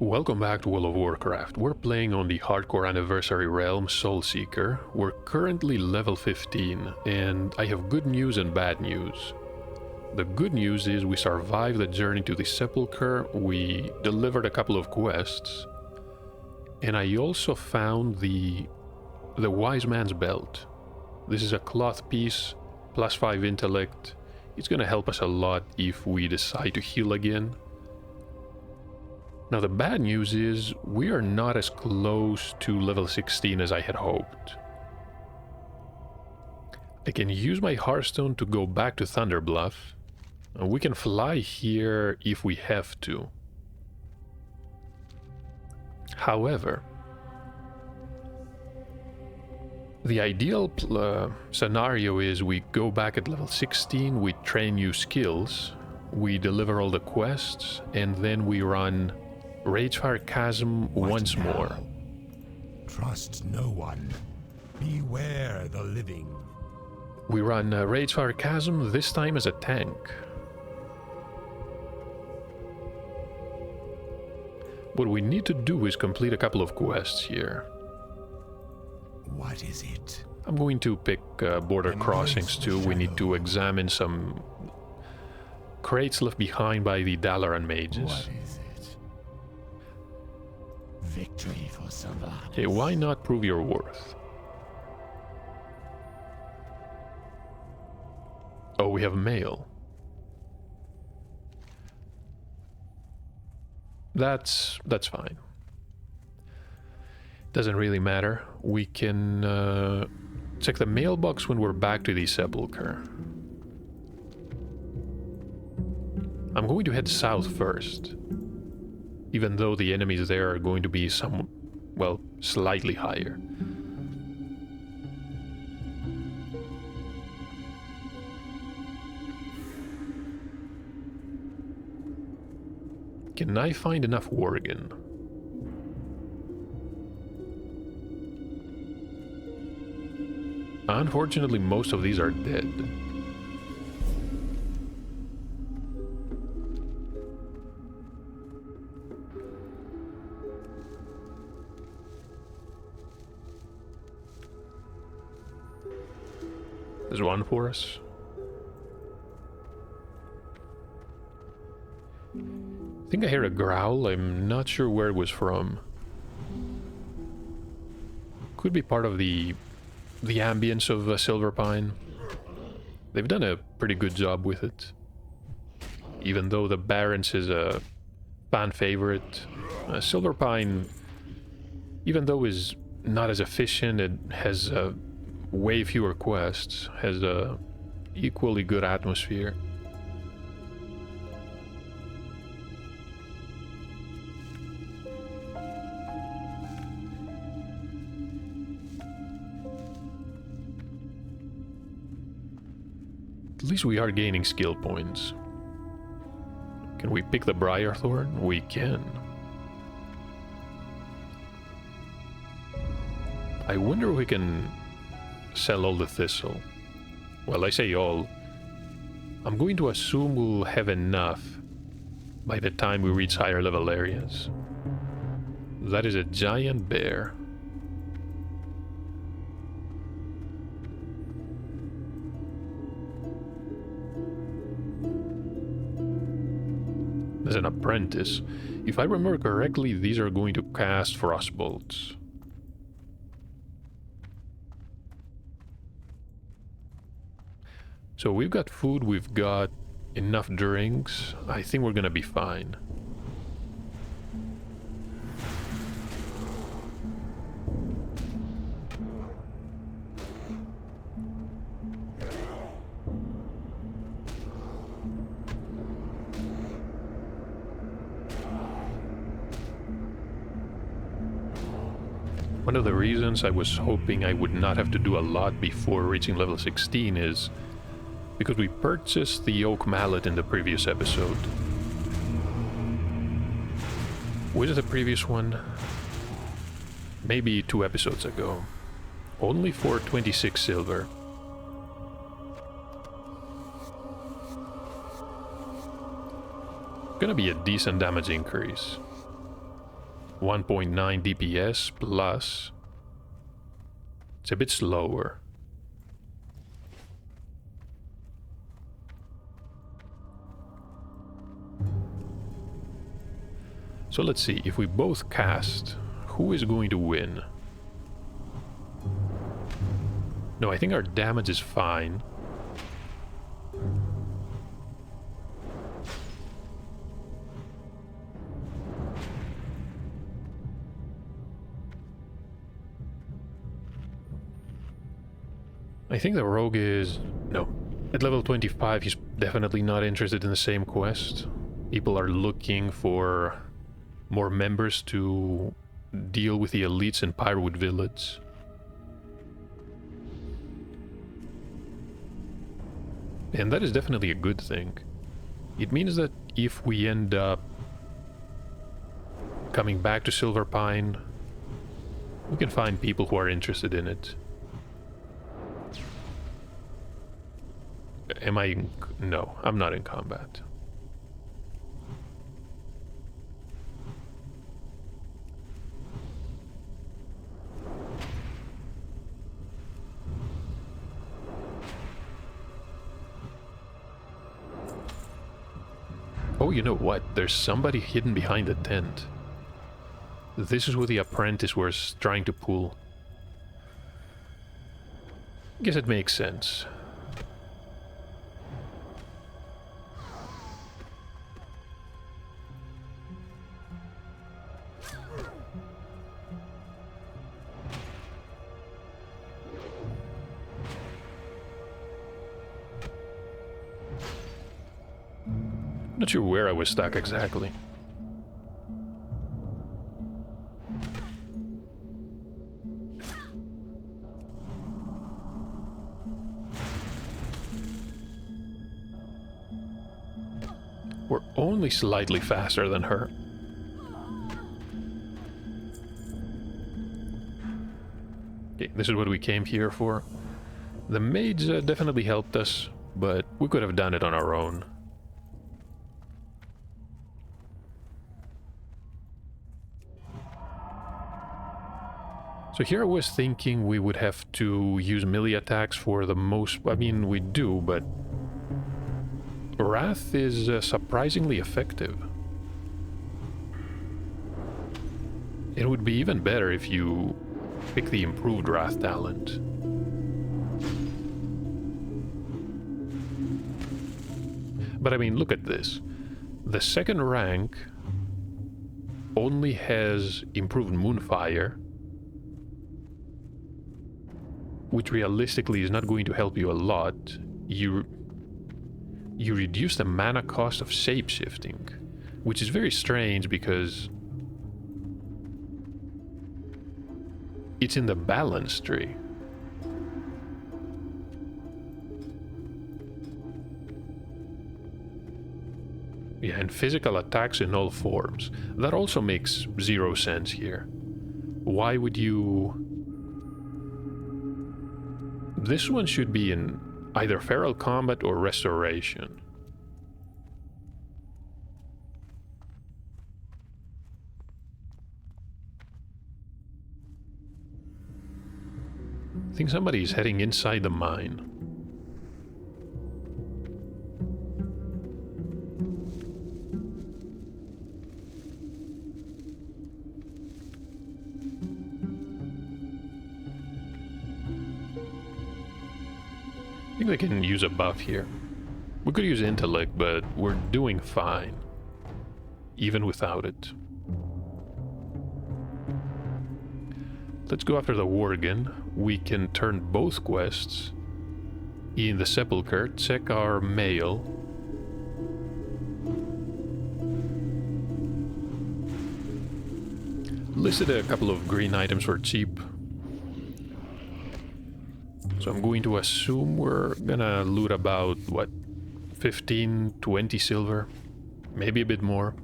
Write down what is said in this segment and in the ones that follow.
Welcome back to World of Warcraft. We're playing on the hardcore anniversary realm Soulseeker. We're currently level 15, and I have good news and bad news. The good news is we survived the journey to the Sepulchre, we delivered a couple of quests, and I also found the Wise Man's Belt. This is a cloth piece, plus 5 intellect. It's gonna help us a lot if we decide to heal again. Now the bad news is we are not as close to level 16 as I had hoped. I can use my Hearthstone to go back to Thunderbluff, and we can fly here if we have to. However, the ideal scenario is we go back at level 16, we train new skills, we deliver all the quests, and then we run Ragefire Chasm once more. Trust no one. Beware the living. We run Ragefire Chasm, this time as a tank. What we need to do is complete a couple of quests here. What is it? I'm going to pick border crossings too. We need to examine some crates left behind by the Dalaran mages. What is it? Victory for Sylvanas. Okay, why not prove your worth? Oh, we have mail. That's fine. Doesn't really matter. We can check the mailbox when we're back to the Sepulchre. I'm going to head south first, even though the enemies there are going to be slightly higher. Can I find enough Worgen? Unfortunately, most of these are dead. There's one for us. I think I heard a growl. I'm not sure where it was from. Could be part of the ambience of Silverpine. They've done a pretty good job with it. Even though the Barrens is a fan favorite, Silverpine, even though is not as efficient, it has way fewer quests, has a equally good atmosphere. At least we are gaining skill points. Can we pick the Briarthorn? We can. I wonder if we can sell all the thistle. Well, I say all. I'm going to assume we'll have enough by the time we reach higher level areas. That is a giant bear. As an apprentice, if I remember correctly, these are going to cast frostbolts. So we've got food, we've got enough drinks. I think we're gonna be fine. One of the reasons I was hoping I would not have to do a lot before reaching level 16 is because we purchased the Oak Mallet in the previous episode. Was it the previous one? Maybe 2 episodes ago. Only for 26 silver. Gonna be a decent damage increase. 1.9 DPS plus... It's a bit slower. So let's see, if we both cast, who is going to win? No, I think our damage is fine. I think the rogue is... no. At level 25, he's definitely not interested in the same quest. People are looking for more members to deal with the elites in Pyrowood Village. And that is definitely a good thing. It means that if we end up coming back to Silverpine, we can find people who are interested in it. Am I in... no, I'm not in combat. Oh, you know what? There's somebody hidden behind the tent. This is who the apprentice was trying to pull. I guess it makes sense. Not sure where I was stuck exactly. We're only slightly faster than her. Okay, this is what we came here for. The mage definitely helped us, but we could have done it on our own. So here I was thinking we would have to use melee attacks for the most... I mean, we do, but... Wrath is surprisingly effective. It would be even better if you pick the improved Wrath talent. But I mean, look at this. The second rank only has improved Moonfire, which realistically is not going to help you a lot. You reduce the mana cost of shapeshifting, which is very strange because it's in the balance tree. Yeah, and physical attacks in all forms. That also makes zero sense here. Why would you... This one should be in either feral combat or restoration. I think somebody is heading inside the mine. I think they can use a buff here. We could use intellect, but we're doing fine, even without it. Let's go after the Worgen. We can turn both quests in the Sepulchre, check our mail. Listed a couple of green items for cheap. So I'm going to assume we're gonna loot about, what, 15, 20 silver? Maybe a bit more.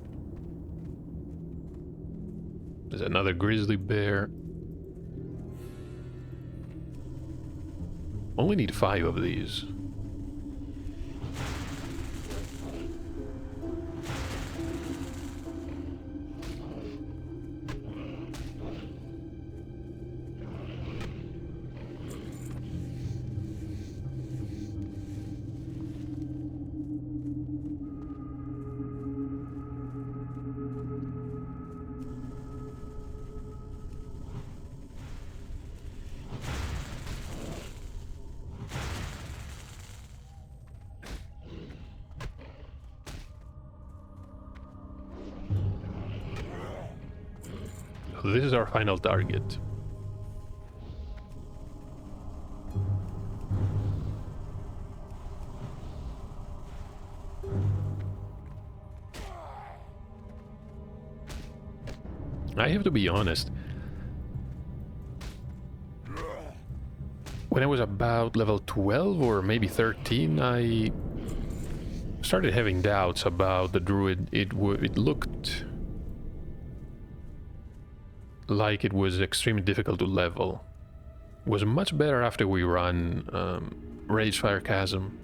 There's another grizzly bear. Only need 5 of these. This is our final target. I have to be honest. When I was about level 12 or maybe 13, I started having doubts about the druid. It looked like it was extremely difficult to level. It was much better after we run Ragefire Chasm.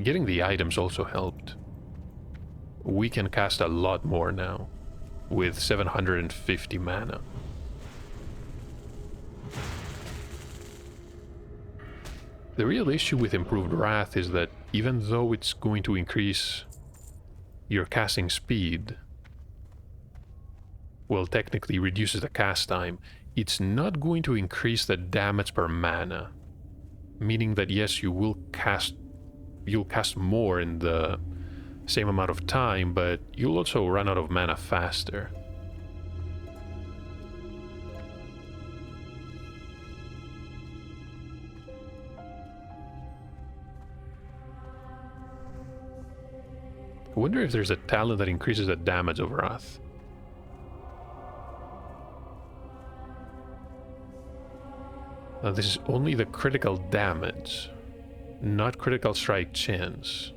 Getting the items also helped. We can cast a lot more now with 750 mana. The real issue with Improved Wrath is that even though it's going to increase your casting speed, well, technically reduces the cast time, it's not going to increase the damage per mana. Meaning that yes, you'll cast more in the same amount of time, but you'll also run out of mana faster. I wonder if there's a talent that increases the damage of Wrath. This is only the critical damage, not critical strike chance.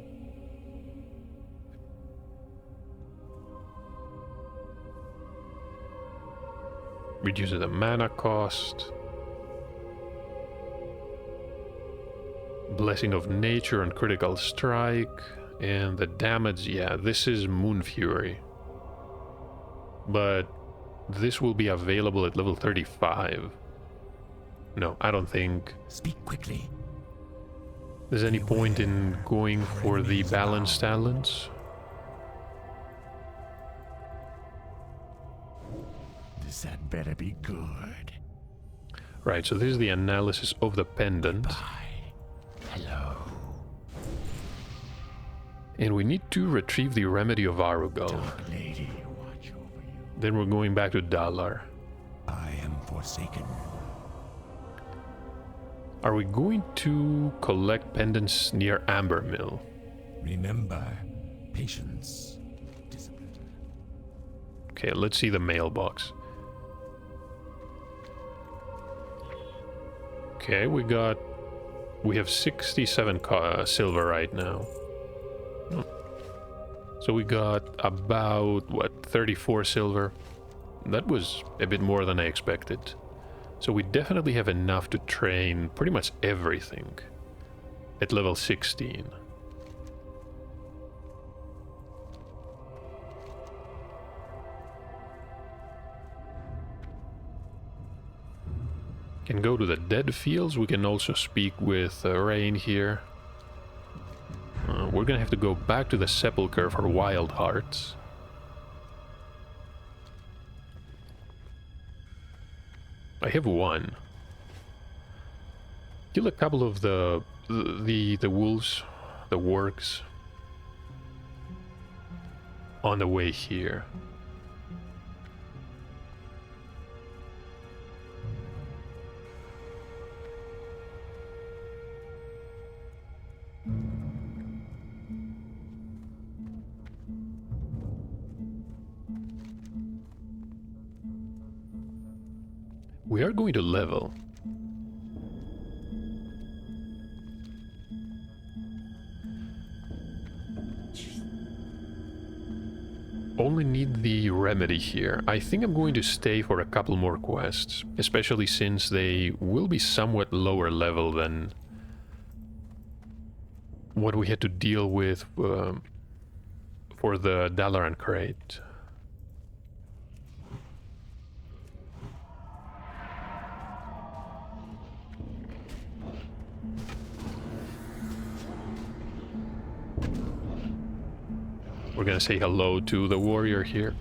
Reduces the mana cost. Blessing of Nature on critical strike. And the damage, yeah, this is Moon Fury. But this will be available at level 35. No, I don't think Speak quickly. there's any point in going for the balanced talents. This had better be good. Right, so this is the analysis of the pendant. Bye. Hello. And we need to retrieve the Remedy of Arugal. Dark Lady, watch over you. Then we're going back to Dalar. I am forsaken. Are we going to collect pendants near Amber Mill? Remember, patience, discipline. Okay, let's see the mailbox. Okay, we have 67 silver right now. So we got about, what, 34 silver? That was a bit more than I expected. So we definitely have enough to train pretty much everything at level 16. Can go to the Dead Fields. We can also speak with Rain here. We're gonna have to go back to the Sepulchre for Wild Hearts. I have one. Kill a couple of the wolves, the wargs, on the way here. We are going to level. Only need the remedy here. I think I'm going to stay for a couple more quests, especially since they will be somewhat lower level than what we had to deal with for the Dalaran crate. We're gonna say hello to the warrior here.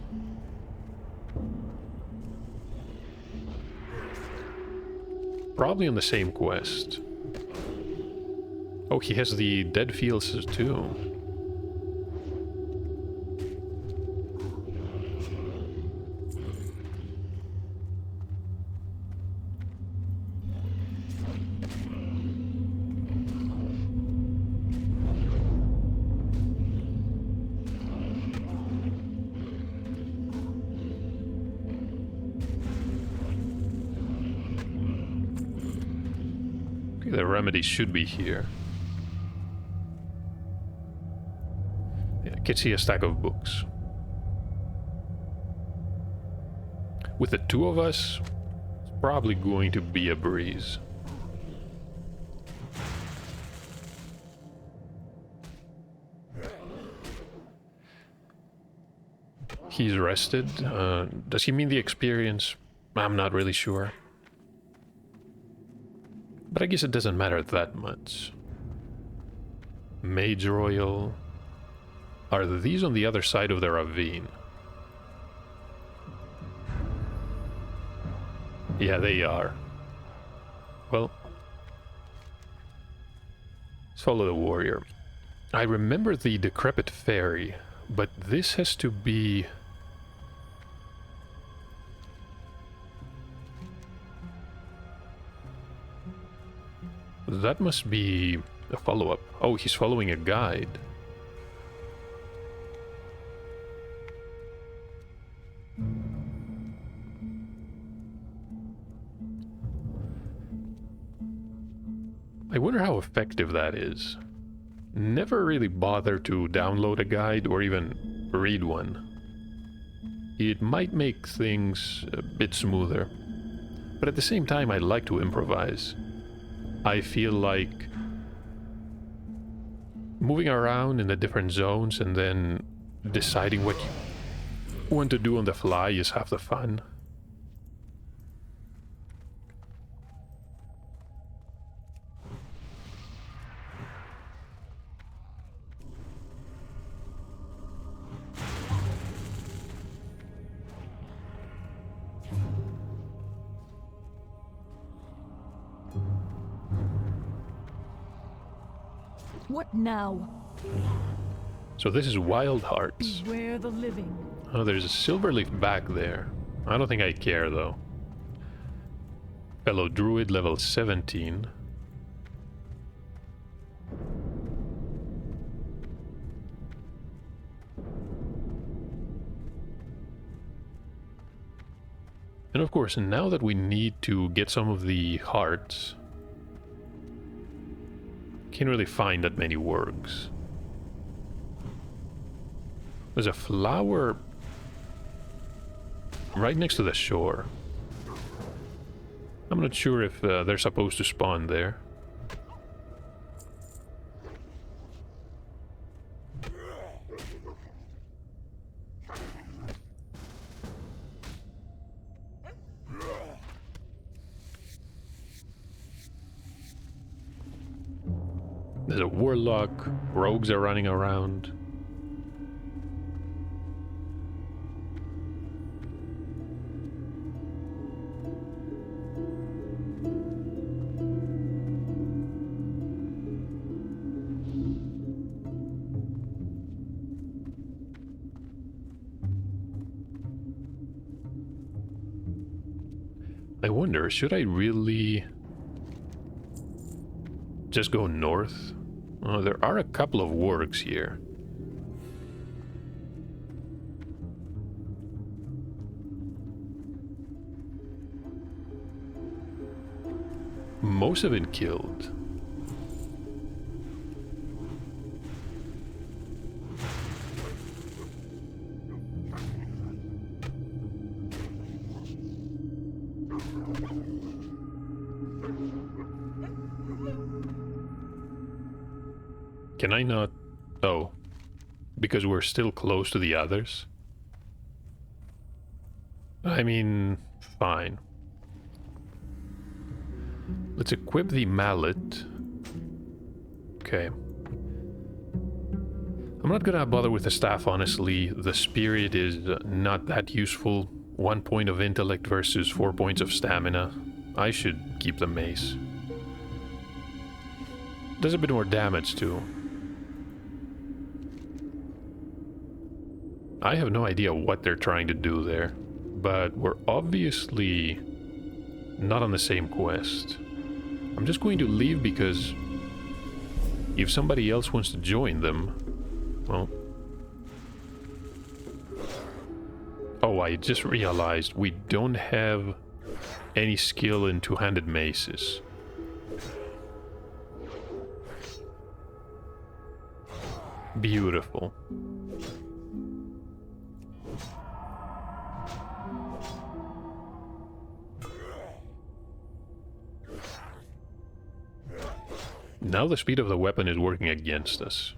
Probably on the same quest. Oh, he has the Dead Fields too. The remedy should be here. Yeah, I can see a stack of books. With the two of us, it's probably going to be a breeze. He's rested. Does he mean the experience? I'm not really sure. But I guess it doesn't matter that much. Mage Royal. Are these on the other side of the ravine? Yeah, they are. Well, let's follow the warrior. I remember the decrepit fairy, but this has to be... That must be a follow-up. Oh, he's following a guide. I wonder how effective that is. Never really bother to download a guide or even read one. It might make things a bit smoother. But at the same time, I like to improvise. I feel like moving around in the different zones and then deciding what you want to do on the fly is half the fun. What now? So this is Wild Hearts. Beware the living. Oh, there's a silver leaf back there. I don't think I care, though. Fellow Druid, level 17. And of course, now that we need to get some of the hearts, can't really find that many wargs. There's a flower right next to the shore. I'm not sure if they're supposed to spawn there. There's a warlock, rogues are running around. I wonder, should I really just go north? Oh, there are a couple of wargs here. Most have been killed. Can I not... Oh. Because we're still close to the others? I mean, fine. Let's equip the mallet. Okay. I'm not gonna bother with the staff, honestly. The spirit is not that useful. 1 point of intellect versus 4 points of stamina. I should keep the mace. Does a bit more damage too. I have no idea what they're trying to do there, but we're obviously not on the same quest. I'm just going to leave because if somebody else wants to join them, well... Oh, I just realized we don't have any skill in two-handed maces. Beautiful. Now the speed of the weapon is working against us.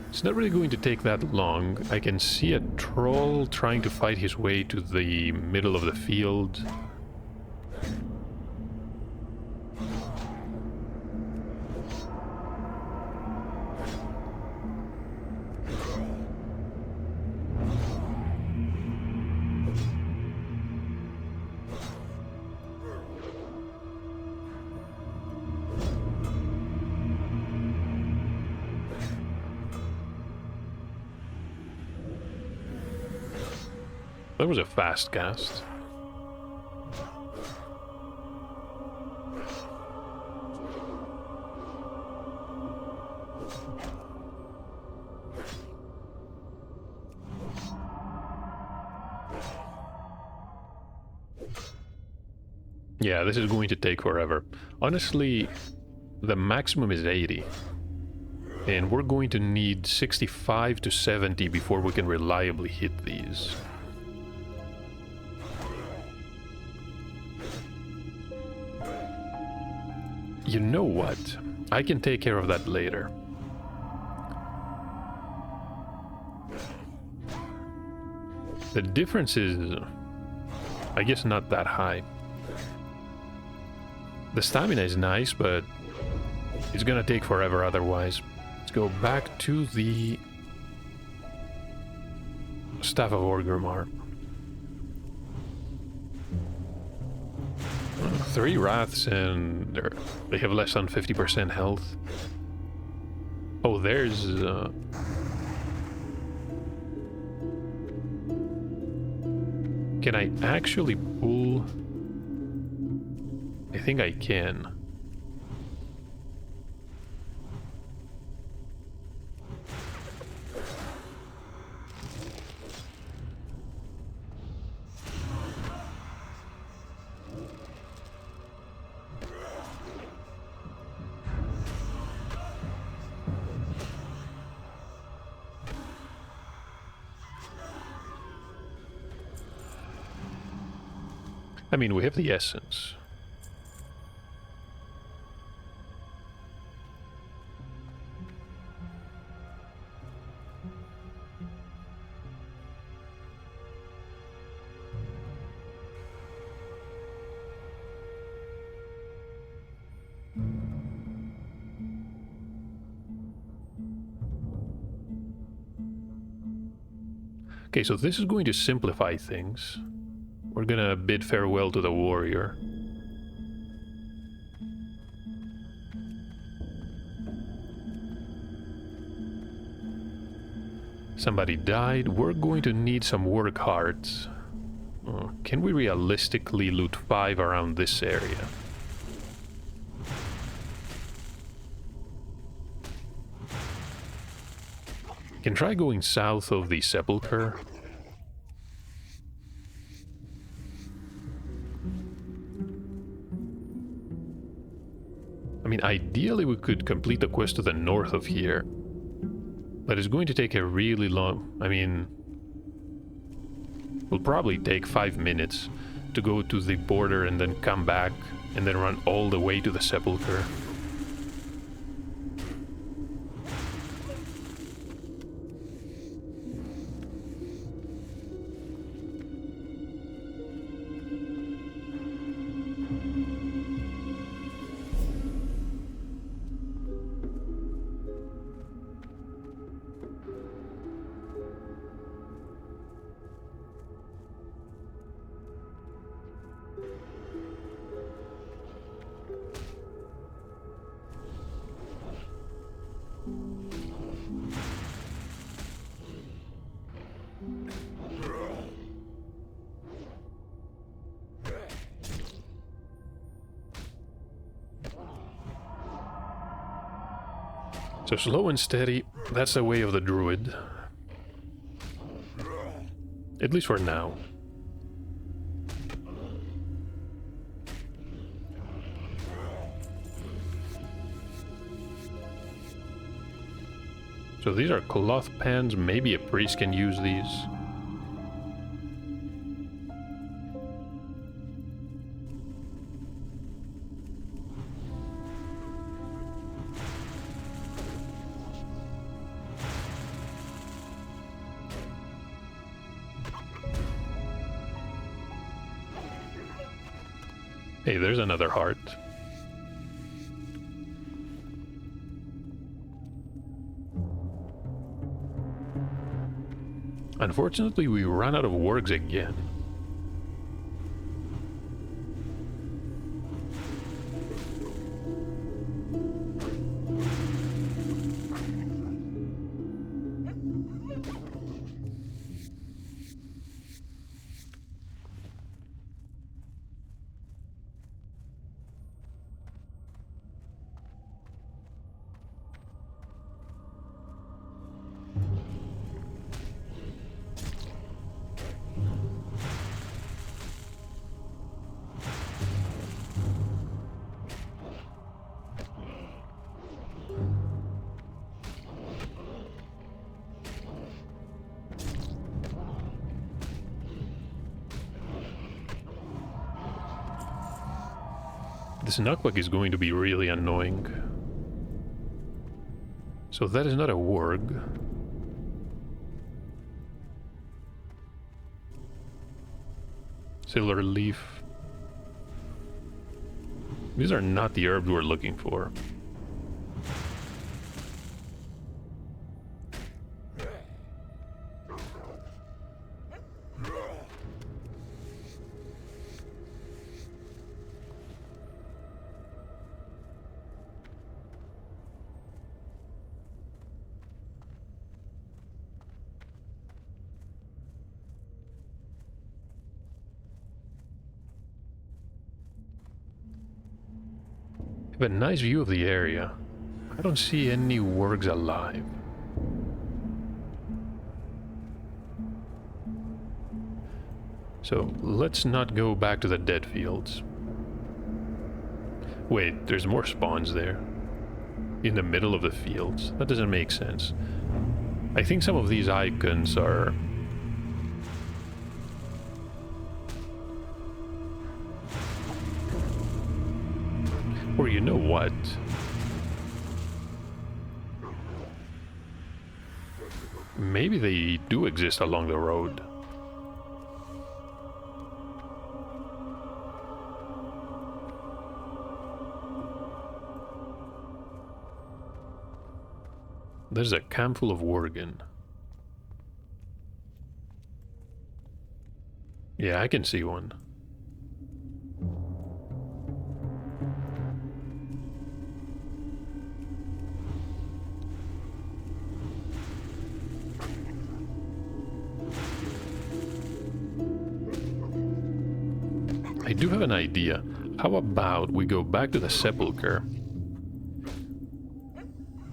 It's not really going to take that long. I can see a troll trying to fight his way to the middle of the field. That was a fast cast. Yeah, this is going to take forever. Honestly, the maximum is 80. And we're going to need 65 to 70 before we can reliably hit these. You know what? I can take care of that later. The difference is, I guess, not that high. The stamina is nice, but it's gonna take forever otherwise. Let's go back to the Staff of Orgrimmar. 3 Wraths and they have less than 50% health. Oh, there's... Can I actually pull... I think I can. I mean, we have the essence. Okay, so this is going to simplify things. We're gonna bid farewell to the warrior. Somebody died. We're going to need some work hearts. Can we realistically loot 5 around this area? Can try going south of the Sepulchre. I mean, ideally we could complete the quest to the north of here. But it's going to take a really long... I mean... It'll probably take 5 minutes to go to the border and then come back and then run all the way to the Sepulchre. So slow and steady, that's the way of the druid. At least for now. So these are cloth pans. Maybe a priest can use these. Hey, there's another heart. Unfortunately, we ran out of wargs again. This knockback is going to be really annoying. So that is not a warg. Silver leaf. These are not the herbs we're looking for. I have a nice view of the area. I don't see any wargs alive. So let's not go back to the dead fields. Wait, there's more spawns there. In the middle of the fields. That doesn't make sense. I think some of these icons are... Or you know what? Maybe they do exist along the road. There's a camp full of worgen. Yeah, I can see one. I do have an idea. How about we go back to the sepulcher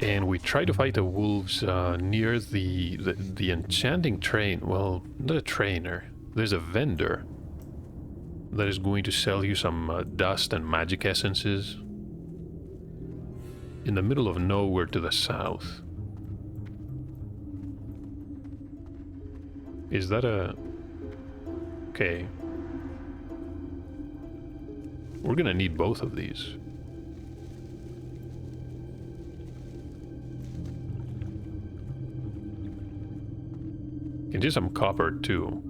and we try to fight the wolves near the enchanting train. Well, not a trainer. There's a vendor that is going to sell you some dust and magic essences in the middle of nowhere to the south. Is that a... Okay. We're gonna need both of these. Can do some copper too.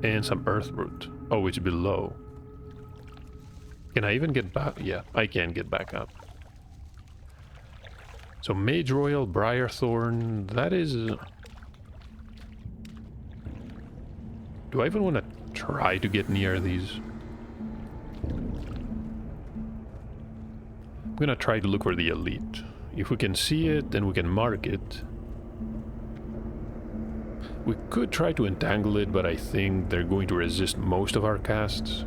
And some earthroot. Oh, it's below. Can I even get back? Yeah, I can get back up. So Mage Royal, Briarthorn, that is... Do I even want to try to get near these? I'm gonna try to look for the elite. If we can see it, then we can mark it. We could try to entangle it, but I think they're going to resist most of our casts.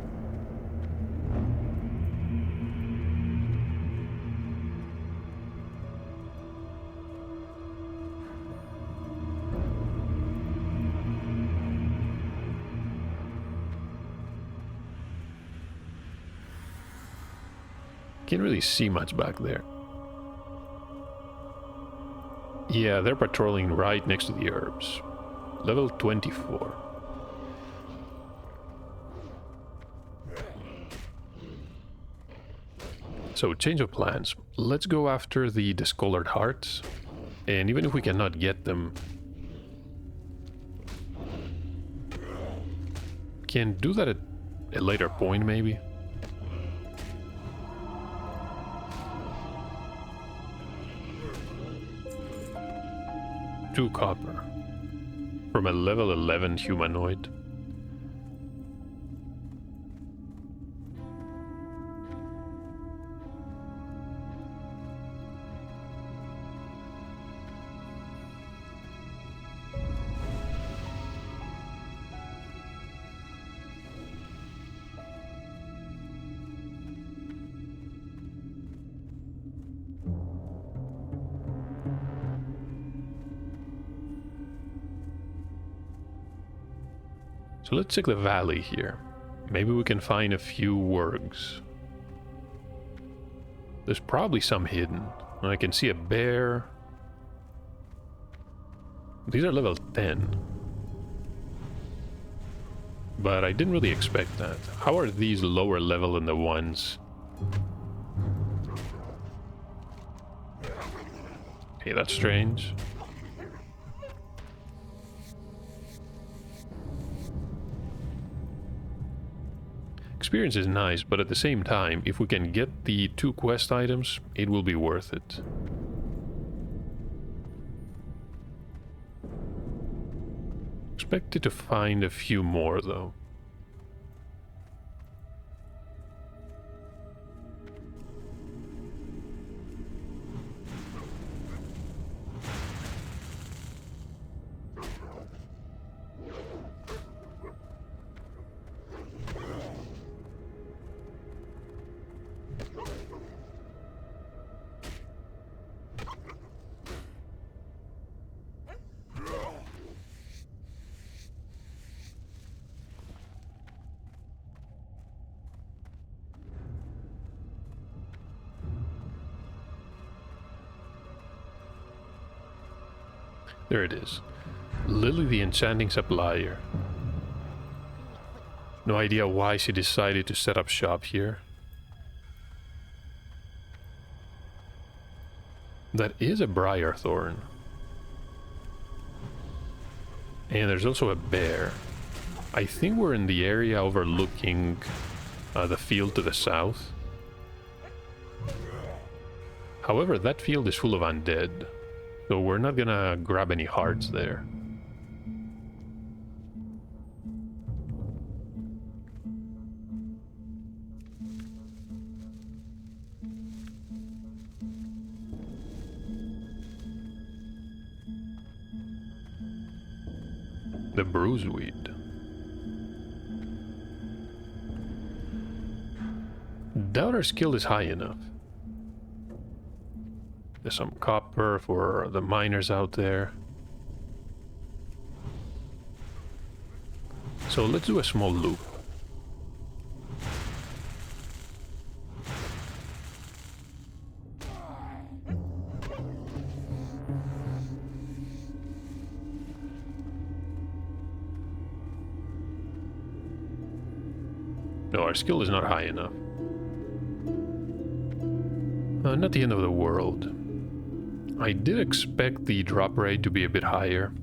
Can't really see much back there. Yeah, they're patrolling right next to the herbs. Level 24. So, change of plans. Let's go after the discolored hearts. And even if we cannot get them, can do that at a later point, maybe? Two copper. From a level 11 humanoid. So let's check the valley here. Maybe we can find a few wargs. There's probably some hidden. I can see a bear. These are level 10. But I didn't really expect that. How are these lower level than the ones? Okay, that's strange. Experience is nice, but at the same time, if we can get the 2 quest items, it will be worth it. Expected to find a few more, though. There it is. Lily the Enchanting Supplier. No idea why she decided to set up shop here. That is a briar thorn. And there's also a bear. I think we're in the area overlooking the field to the south. However, that field is full of undead. So we're not gonna grab any hearts there. The bruiseweed. Doubt our skill is high enough. There's some copper for the miners out there. So let's do a small loop. No, our skill is not high enough. Not the end of the world. I did expect the drop rate to be a bit higher.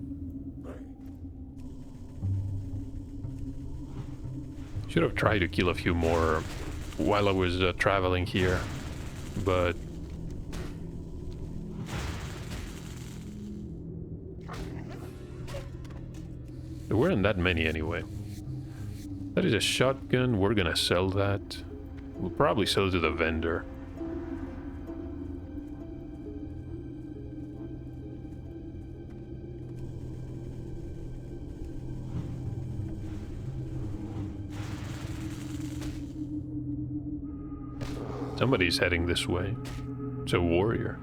Should have tried to kill a few more while I was traveling here, but there weren't that many anyway. That is a shotgun. We're gonna sell that. We'll probably sell it to the vendor. Somebody's heading this way. It's a warrior.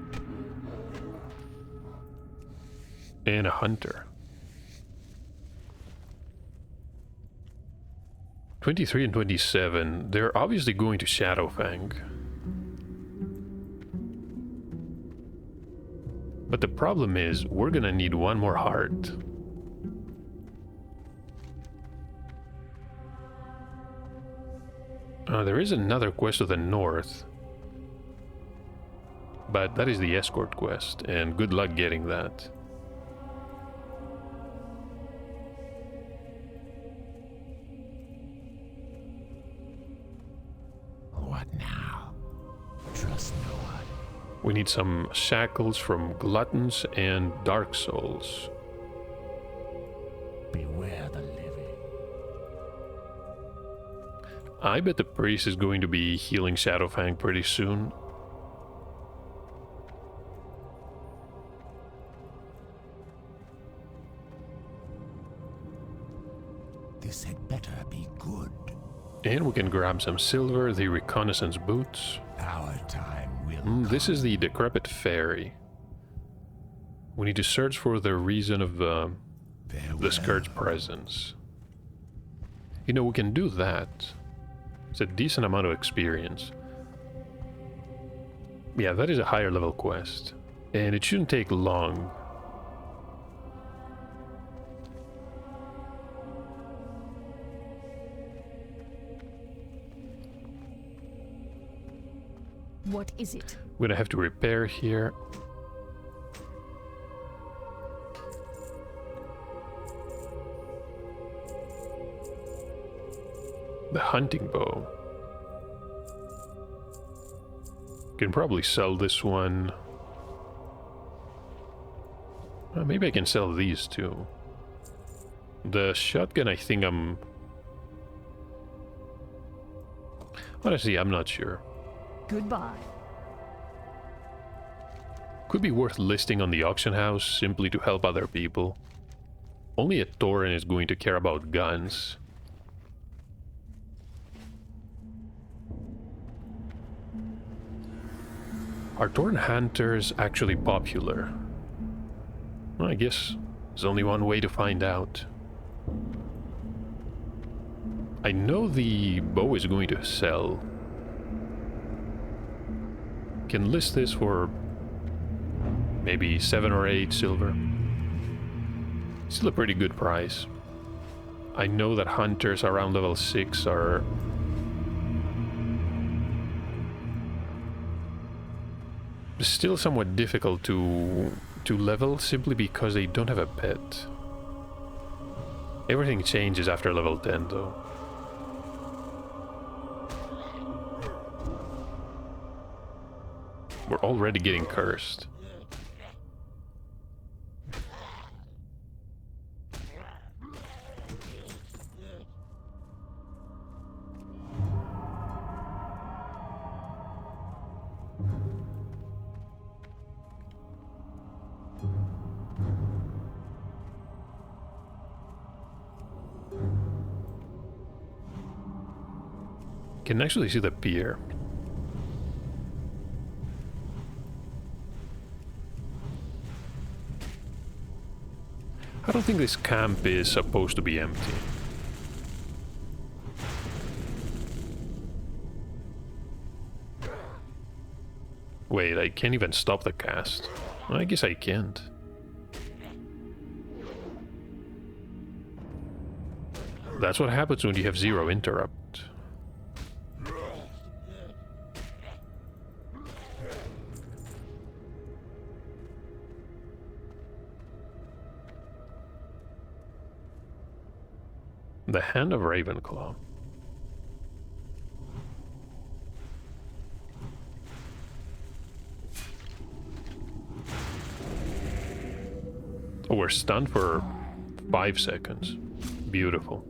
And a hunter. 23 and 27. They're obviously going to Shadowfang. But the problem is, we're gonna need one more heart. There is another quest to the north. But that is the escort quest, and good luck getting that. What now? Trust no one. We need some shackles from gluttons and dark souls. Beware the living. I bet the priest is going to be healing Shadowfang pretty soon. This had better be good. And we can grab some silver, the reconnaissance boots. Our time will This is the decrepit fairy. We need to search for the reason of the Scourge presence. You know, we can do that. It's a decent amount of experience. Yeah, that is a higher level quest. And it shouldn't take long. What is it? We're gonna have to repair here. The hunting bow. Can probably sell this one. Maybe I can sell these too. The shotgun, I think honestly, I'm not sure. Goodbye. Could be worth listing on the auction house simply to help other people. Only a Tauren is going to care about guns. Are Tauren hunters actually popular? Well, I guess there's only one way to find out. I know the bow is going to sell. Can list this for maybe 7 or 8 silver. Still a pretty good price. I know that hunters around level 6 are still somewhat difficult to level simply because they don't have a pet. Everything changes after level 10 though. We're already getting cursed. Can actually see the pier. I don't think this camp is supposed to be empty. Wait, I can't even stop the cast. I guess I can't. That's what happens when you have 0 interrupt. The Hand of Ravenclaw. Oh, we're stunned for 5 seconds. Beautiful.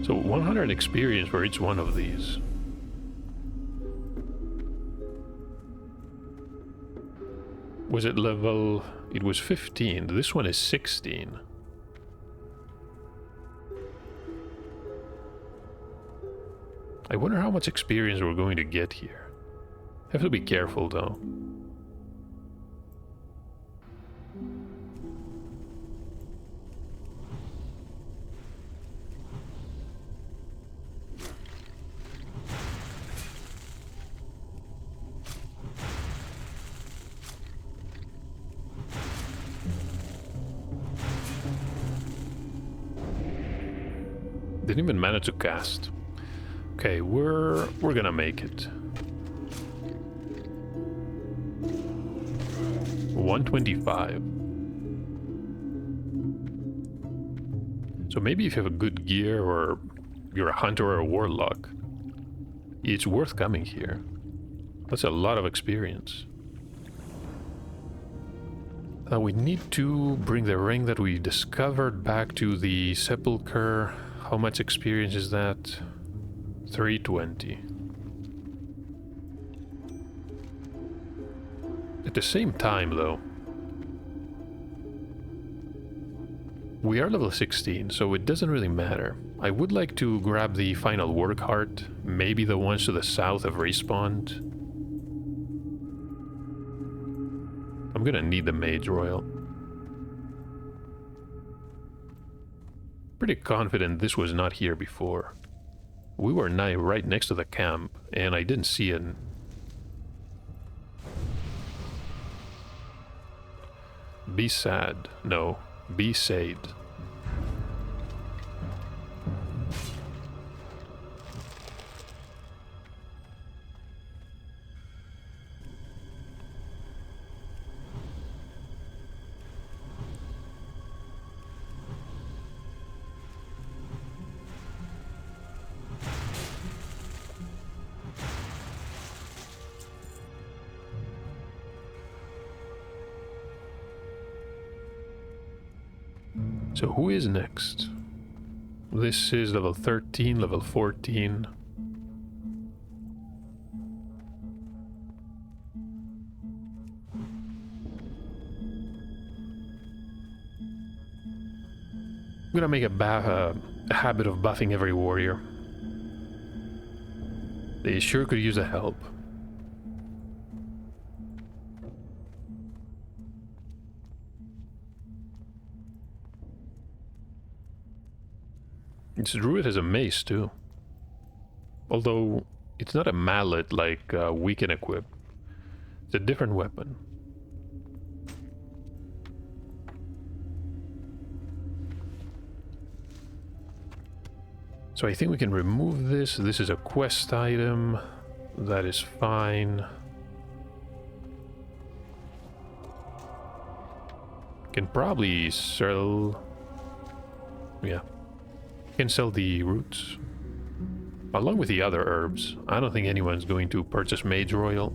So 100 experience for each one of these. Was it level... It was 15. This one is 16. I wonder how much experience we're going to get here. Have to be careful though. Didn't even manage to cast. Okay, we're gonna make it. 125. So maybe if you have a good gear or you're a hunter or a warlock, it's worth coming here. That's a lot of experience. We need to bring the ring that we discovered back to the sepulcher. How much experience is that? 320. At the same time, though, we are level 16, so it doesn't really matter. I would like to grab the final work heart. Maybe the ones to the south have respawned. I'm gonna need the Mage Royal. Pretty confident this was not here before. We were right next to the camp, and I didn't see it. Be sad. No, be sad. So who is next? This is level 13, level 14. I'm gonna make a habit of buffing every warrior. They sure could use the help. This druid has a mace too. Although it's not a mallet like we can equip. It's a different weapon. So I think we can remove this. This is a quest item. That is fine. Can probably sell... Yeah. Can sell the roots. Along with the other herbs. I don't think anyone's going to purchase Mage Royal.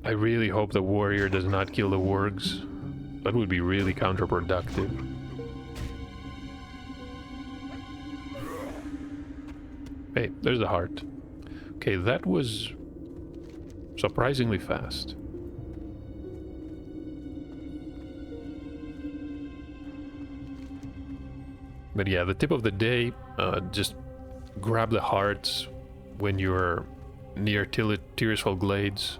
I really hope the warrior does not kill the wargs. That would be really counterproductive. Hey, there's the heart. Okay, that was surprisingly fast. But yeah, the tip of the day, just grab the hearts when you're near Tirisfal Glades.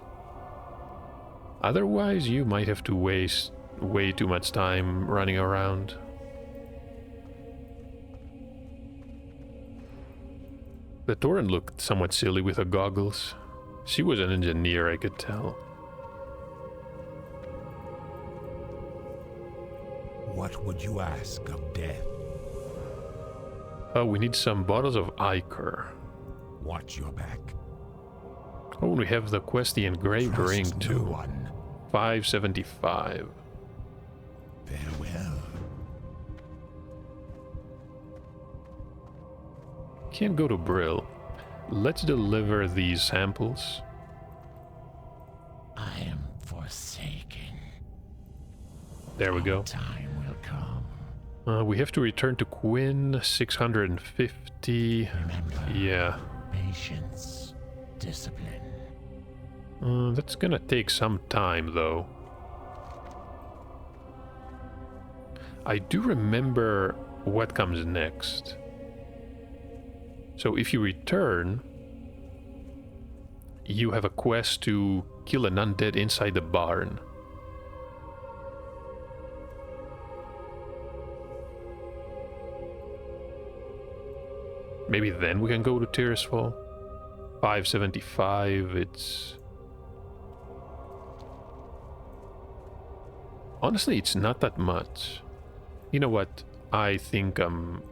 Otherwise, you might have to waste way too much time running around. The Tauren looked somewhat silly with her goggles. She was an engineer, I could tell. What would you ask of death? Oh, we need some bottles of Ichor. Watch your back. Oh, we have the quest, the engraved ring Trust too. no one. 575. Farewell. Can't go to Brill. Let's deliver these samples. I am forsaken. There we go. Time will come. We have to return to Quinn, 650. Remember, Yeah. patience. discipline. That's gonna take some time, though. I do remember what comes next. So if you return, you have a quest to kill an undead inside the barn. Maybe then we can go to Tirisfal. 575, it's... Honestly, it's not that much. You know what? I think I'm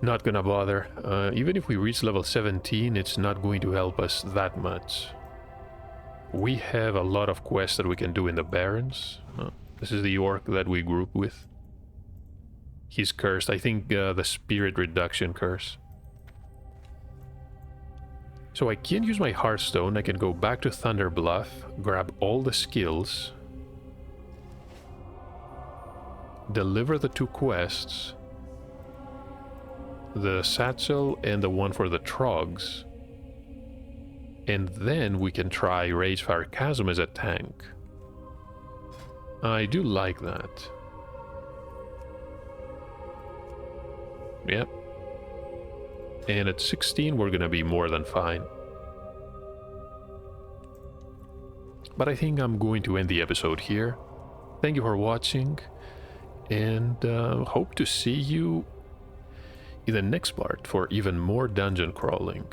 not gonna bother. Even if we reach level 17, it's not going to help us that much. We have a lot of quests that we can do in the Barrens. This is the orc that we group with. He's cursed. I think the spirit reduction curse. So I can use my Hearthstone. I can go back to Thunder Bluff, grab all the skills, deliver the 2 quests, the satchel and the one for the trogs, and then we can try Ragefire Chasm as a tank. I do like that. Yep. And at 16 we're gonna be more than fine. But I think I'm going to end the episode here. Thank you for watching, and hope to see you in the next part for even more dungeon crawling.